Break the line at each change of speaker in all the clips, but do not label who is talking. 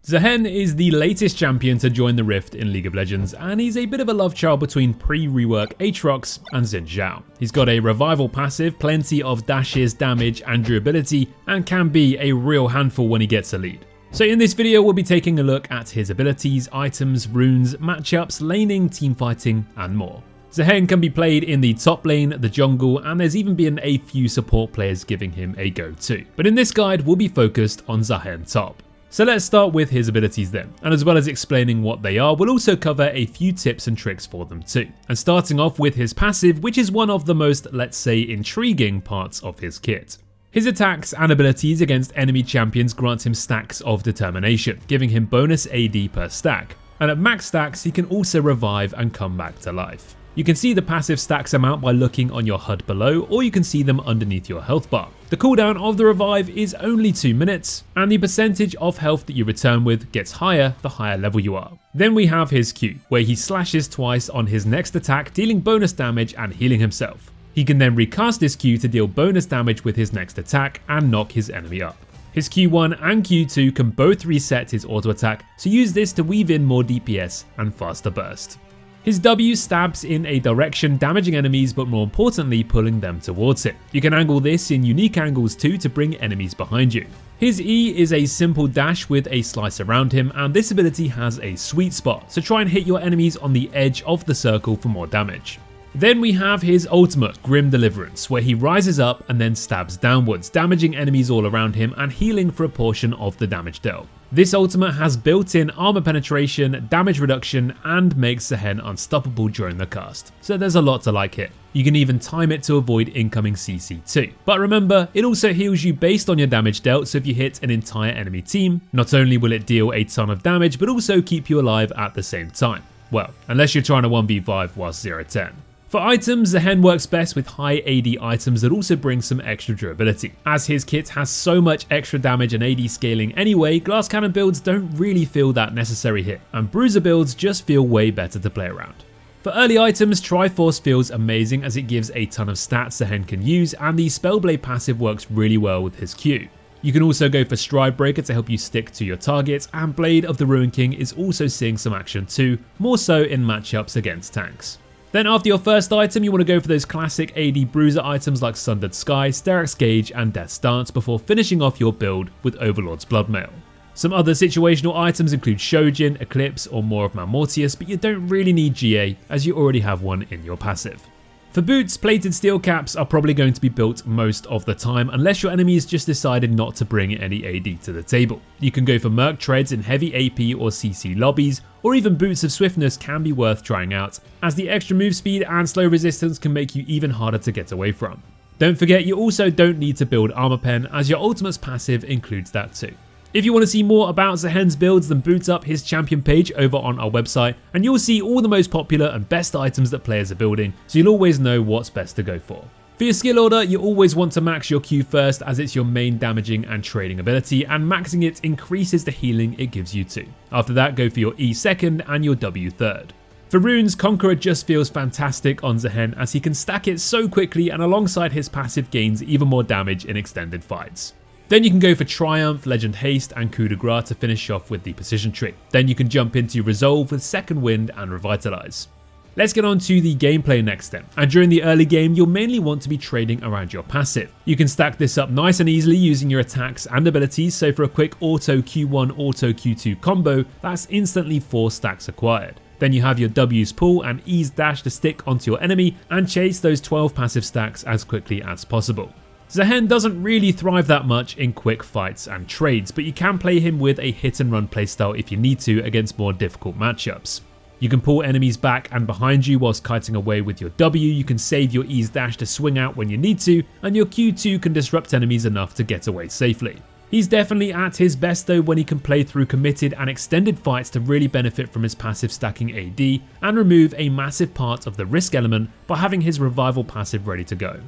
Zaahen is the latest champion to join the Rift in League of Legends, and he's a bit of a love child between pre-rework Aatrox and Xin Zhao. He's got a revival passive, plenty of dashes, damage and durability, and can be a real handful when he gets a lead. So in this video we'll be taking a look at his abilities, items, runes, matchups, laning, teamfighting and more. Zaahen can be played in the top lane, the jungle, and there's even been a few support players giving him a go too. But in this guide we'll be focused on Zaahen top. So let's start with his abilities then, and as well as explaining what they are, we'll also cover a few tips and tricks for them too. And starting off with his passive, which is one of the most, let's say, intriguing parts of his kit. His attacks and abilities against enemy champions grant him stacks of determination, giving him bonus AD per stack, and at max stacks he can also revive and come back to life. You can see the passive stacks amount by looking on your HUD below, or you can see them underneath your health bar. The cooldown of the revive is only 2 minutes, and the percentage of health that you return with gets higher the higher level you are. Then we have his Q, where he slashes twice on his next attack, dealing bonus damage and healing himself. He can then recast his Q to deal bonus damage with his next attack and knock his enemy up. His Q1 and Q2 can both reset his auto attack, so use this to weave in more DPS and faster burst. His W stabs in a direction, damaging enemies but more importantly pulling them towards him. You can angle this in unique angles too to bring enemies behind you. His E is a simple dash with a slice around him, and this ability has a sweet spot, so try and hit your enemies on the edge of the circle for more damage. Then we have his ultimate, Grim Deliverance, where he rises up and then stabs downwards, damaging enemies all around him and healing for a portion of the damage dealt. This ultimate has built-in armor penetration, damage reduction, and makes Zaahen unstoppable during the cast, so there's a lot to like here. You can even time it to avoid incoming CC too. But remember, it also heals you based on your damage dealt, so if you hit an entire enemy team, not only will it deal a ton of damage, but also keep you alive at the same time. Well, unless you're trying to 1v5 whilst 0-10. For items, Zaahen works best with high AD items that also bring some extra durability. As his kit has so much extra damage and AD scaling anyway, glass cannon builds don't really feel that necessary here, and bruiser builds just feel way better to play around. For early items, Triforce feels amazing as it gives a ton of stats Zaahen can use, and the Spellblade passive works really well with his Q. You can also go for Stride Breaker to help you stick to your targets, and Blade of the Ruin King is also seeing some action too, more so in matchups against tanks. Then after your first item, you want to go for those classic AD bruiser items like Sundered Sky, Sterak's Gauge and Death's Dance before finishing off your build with Overlord's Bloodmail. Some other situational items include Shojin, Eclipse or more of Malmortius, but you don't really need GA as you already have one in your passive. For boots, plated steel caps are probably going to be built most of the time unless your enemies just decided not to bring any AD to the table. You can go for Merc Treads in heavy AP or CC lobbies, or even Boots of Swiftness can be worth trying out, as the extra move speed and slow resistance can make you even harder to get away from. Don't forget you also don't need to build Armor Pen, as your ultimate's passive includes that too. If you want to see more about Zaahen's builds, then boot up his champion page over on our website and you'll see all the most popular and best items that players are building, so you'll always know what's best to go for. For your skill order, you always want to max your Q first as it's your main damaging and trading ability, and maxing it increases the healing it gives you too. After that, go for your E second and your W third. For runes, Conqueror just feels fantastic on Zaahen as he can stack it so quickly, and alongside his passive gains even more damage in extended fights. Then you can go for Triumph, Legend Haste and Coup de Grace to finish off with the Precision tree. Then you can jump into Resolve with Second Wind and Revitalize. Let's get on to the gameplay next then, and during the early game you'll mainly want to be trading around your passive. You can stack this up nice and easily using your attacks and abilities, so for a quick auto Q1 auto Q2 combo, that's instantly 4 stacks acquired. Then you have your W's pull and E's dash to stick onto your enemy and chase those 12 passive stacks as quickly as possible. Zaahen doesn't really thrive that much in quick fights and trades, but you can play him with a hit and run playstyle if you need to against more difficult matchups. You can pull enemies back and behind you whilst kiting away with your W, you can save your E's dash to swing out when you need to, and your Q2 can disrupt enemies enough to get away safely. He's definitely at his best though when he can play through committed and extended fights to really benefit from his passive stacking AD and remove a massive part of the risk element by having his revival passive ready to go.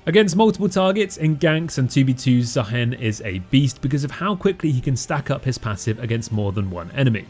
Against multiple targets in ganks and 2v2s, Zaahen is a beast because of how quickly he can stack up his passive against more than one enemy.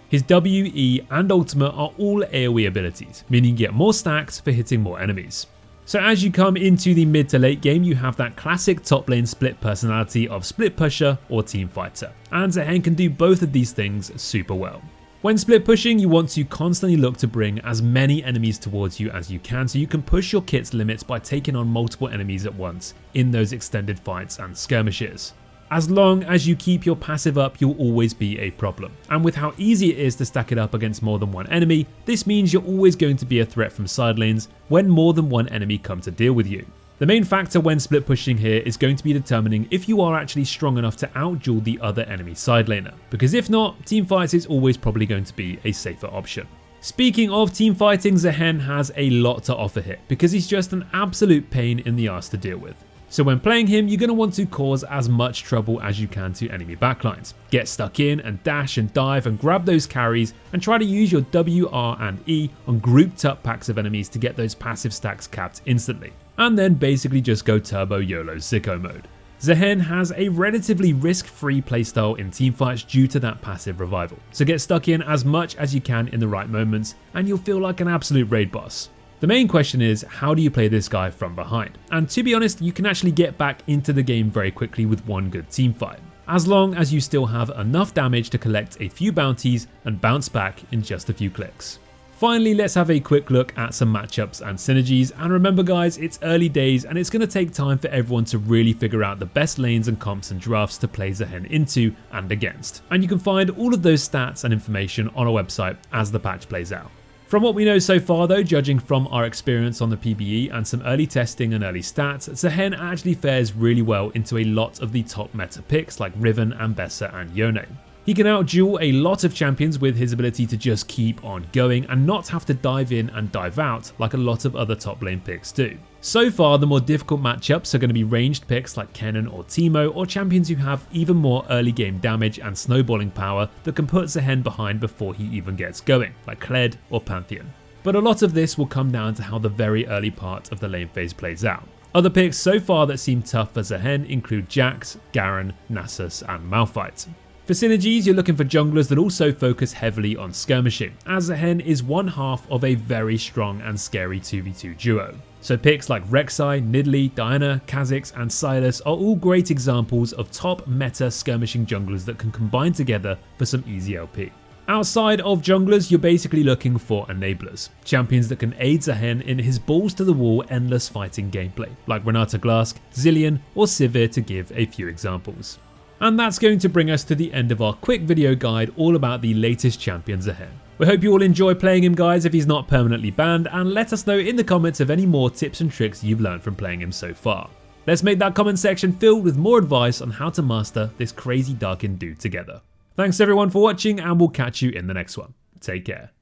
His W, E and ultimate are all AoE abilities, meaning you get more stacks for hitting more enemies. So as you come into the mid to late game, you have that classic top lane split personality of split pusher or team fighter, and Zaahen can do both of these things super well. When split pushing, you want to constantly look to bring as many enemies towards you as you can so you can push your kit's limits by taking on multiple enemies at once in those extended fights and skirmishes. As long as you keep your passive up, you'll always be a problem. And with how easy it is to stack it up against more than one enemy, this means you're always going to be a threat from side lanes when more than one enemy come to deal with you. The main factor when split pushing here is going to be determining if you are actually strong enough to outduel the other enemy side laner, because if not, teamfights is always probably going to be a safer option. Speaking of team fighting, Zaahen has a lot to offer here, because he's just an absolute pain in the ass to deal with. So when playing him, you're going to want to cause as much trouble as you can to enemy backlines. Get stuck in and dash and dive and grab those carries and try to use your W, R and E on grouped up packs of enemies to get those passive stacks capped instantly. And then basically just go turbo YOLO sicko mode. Zaahen has a relatively risk-free playstyle in teamfights due to that passive revival. So get stuck in as much as you can in the right moments and you'll feel like an absolute raid boss. The main question is, how do you play this guy from behind? And to be honest, you can actually get back into the game very quickly with one good teamfight, as long as you still have enough damage to collect a few bounties and bounce back in just a few clicks. Finally, let's have a quick look at some matchups and synergies, and remember guys, it's early days and it's going to take time for everyone to really figure out the best lanes and comps and drafts to play Zaahen into and against. And you can find all of those stats and information on our website as the patch plays out. From what we know so far though, judging from our experience on the PBE and some early testing and early stats, Zaahen actually fares really well into a lot of the top meta picks like Riven, Ambessa and Yone. He can outduel a lot of champions with his ability to just keep on going and not have to dive in and dive out like a lot of other top lane picks do. So far, the more difficult matchups are going to be ranged picks like Kennen or Teemo, or champions who have even more early game damage and snowballing power that can put Zaahen behind before he even gets going, like Kled or Pantheon. But a lot of this will come down to how the very early part of the lane phase plays out. Other picks so far that seem tough for Zaahen include Jax, Garen, Nasus and Malphite. For synergies, you're looking for junglers that also focus heavily on skirmishing, as Zaahen is one half of a very strong and scary 2v2 duo. So picks like Rek'Sai, Nidalee, Diana, Kha'Zix and Sylas are all great examples of top meta skirmishing junglers that can combine together for some easy LP. Outside of junglers, you're basically looking for enablers, champions that can aid Zaahen in his balls to the wall endless fighting gameplay, like Renata Glask, Zillion or Sivir to give a few examples. And that's going to bring us to the end of our quick video guide all about the latest champions Zaahen. We hope you all enjoy playing him guys if he's not permanently banned, and let us know in the comments of any more tips and tricks you've learned from playing him so far. Let's make that comment section filled with more advice on how to master this crazy Darkin dude together. Thanks everyone for watching and we'll catch you in the next one. Take care.